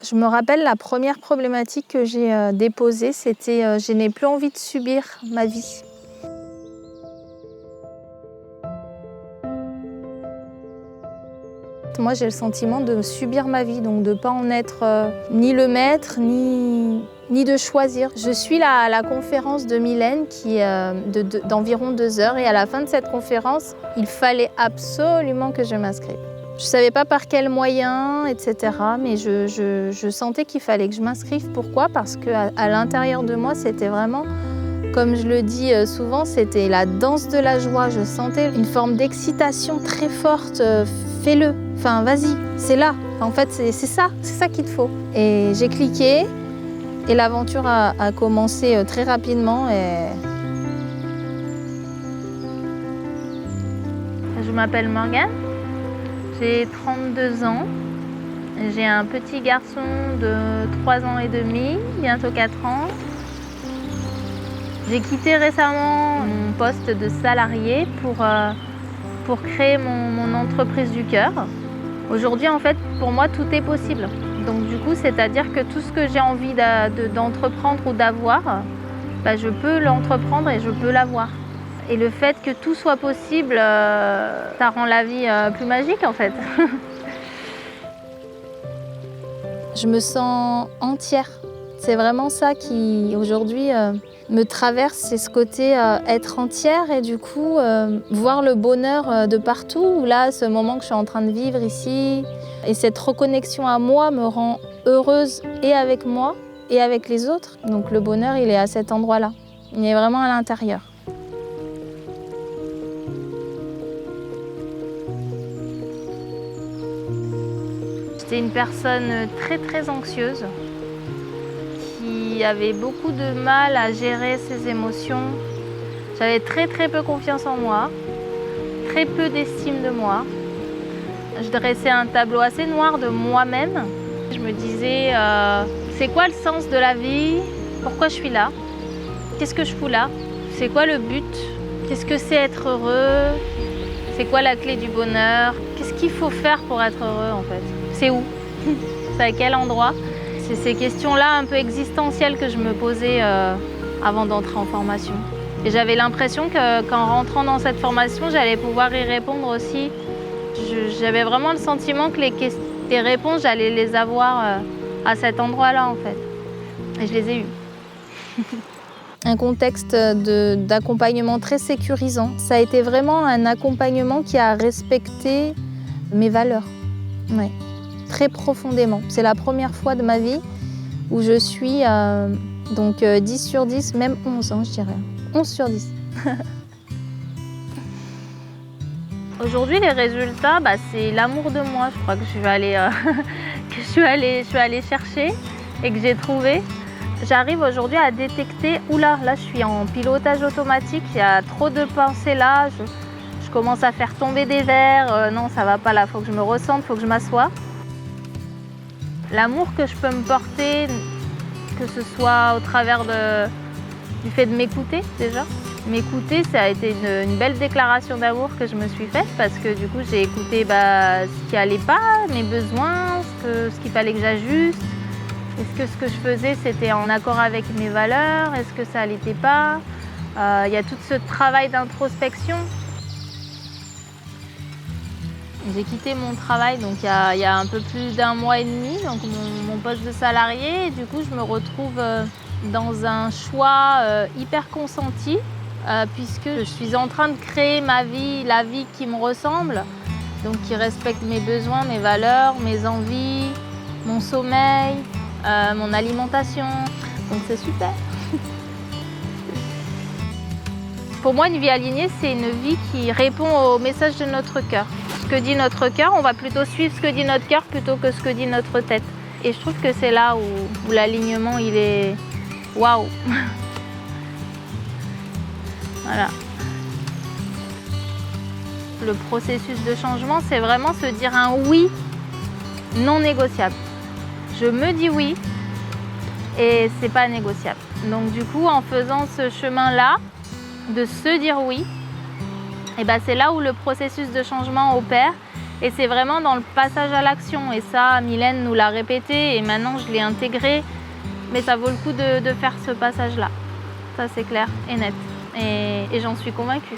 Je me rappelle la première problématique que j'ai déposée, c'était je n'ai plus envie de subir ma vie. Moi, j'ai le sentiment de subir ma vie, donc de ne pas en être ni le maître, ni de choisir. Je suis la conférence de Mylène qui est d'environ 2 heures et à la fin de cette conférence, il fallait absolument que je m'inscrive. Je ne savais pas par quels moyens, etc. Mais je sentais qu'il fallait que je m'inscrive. Pourquoi? Parce qu'à l'intérieur de moi, c'était vraiment, comme je le dis souvent, c'était la danse de la joie. Je sentais une forme d'excitation très forte. Fais-le, enfin vas-y, c'est là. En fait, c'est ça qu'il te faut. Et j'ai cliqué et l'aventure a commencé très rapidement. Je m'appelle Morgane, j'ai 32 ans. J'ai un petit garçon de 3 ans et demi, bientôt 4 ans. J'ai quitté récemment mon poste de salarié pour créer mon entreprise du cœur. Aujourd'hui, en fait, pour moi, tout est possible. Donc du coup, c'est-à-dire que tout ce que j'ai envie d'entreprendre ou d'avoir, je peux l'entreprendre et je peux l'avoir. Et le fait que tout soit possible, ça rend la vie plus magique, en fait. Je me sens entière. C'est vraiment ça qui, aujourd'hui, me traverse, c'est ce côté être entière et du coup voir le bonheur de partout. Là, ce moment que je suis en train de vivre ici et cette reconnexion à moi me rend heureuse et avec moi et avec les autres. Donc le bonheur, il est à cet endroit-là. Il est vraiment à l'intérieur. J'étais une personne très très anxieuse qui avait beaucoup de mal à gérer ses émotions. J'avais très très peu confiance en moi, très peu d'estime de moi. Je dressais un tableau assez noir de moi-même. Je me disais, c'est quoi le sens de la vie? Pourquoi je suis là? Qu'est-ce que je fous là? C'est quoi le but? Qu'est-ce que c'est être heureux? C'est quoi la clé du bonheur? Qu'est-ce qu'il faut faire pour être heureux en fait? C'est où? C'est à quel endroit? C'est ces questions-là un peu existentielles que je me posais avant d'entrer en formation. Et j'avais l'impression qu'en rentrant dans cette formation, j'allais pouvoir y répondre aussi. J'avais vraiment le sentiment que les réponses, j'allais les avoir à cet endroit-là en fait. Et je les ai eues. Un contexte d'accompagnement très sécurisant. Ça a été vraiment un accompagnement qui a respecté mes valeurs. Ouais. Très profondément. C'est la première fois de ma vie où je suis donc 10 sur 10, même 11, je dirais. 11 sur 10. Aujourd'hui, les résultats, c'est l'amour de moi. Je crois que je suis allée chercher et que j'ai trouvé. J'arrive aujourd'hui à détecter, là je suis en pilotage automatique, il y a trop de pensées là, je commence à faire tomber des verres, non ça va pas là, faut que je me ressente, faut que je m'assoie. L'amour que je peux me porter, que ce soit au travers du fait de m'écouter déjà. M'écouter, ça a été une belle déclaration d'amour que je me suis faite parce que du coup j'ai écouté ce qui allait pas, mes besoins, ce qu'il fallait que j'ajuste. Est-ce que ce que je faisais c'était en accord avec mes valeurs? Est-ce que ça l'était pas? Il y a tout ce travail d'introspection. J'ai quitté mon travail donc il y a un peu plus d'1 mois et demi, donc mon poste de salarié. Et du coup, je me retrouve dans un choix hyper consenti puisque je suis en train de créer ma vie, la vie qui me ressemble, donc qui respecte mes besoins, mes valeurs, mes envies, mon sommeil, mon alimentation. Donc c'est super. Pour moi, une vie alignée, c'est une vie qui répond au message de notre cœur. Ce que dit notre cœur, on va plutôt suivre ce que dit notre cœur plutôt que ce que dit notre tête. Et je trouve que c'est là où l'alignement, il est waouh. Voilà. Le processus de changement, c'est vraiment se dire un oui non négociable. Je me dis oui et c'est pas négociable. Donc du coup, en faisant ce chemin-là, de se dire oui, et c'est là où le processus de changement opère Et c'est vraiment dans le passage à l'action. Et ça, Mylène nous l'a répété et maintenant je l'ai intégré. Mais ça vaut le coup de faire ce passage-là. Ça, c'est clair et net. Et j'en suis convaincue.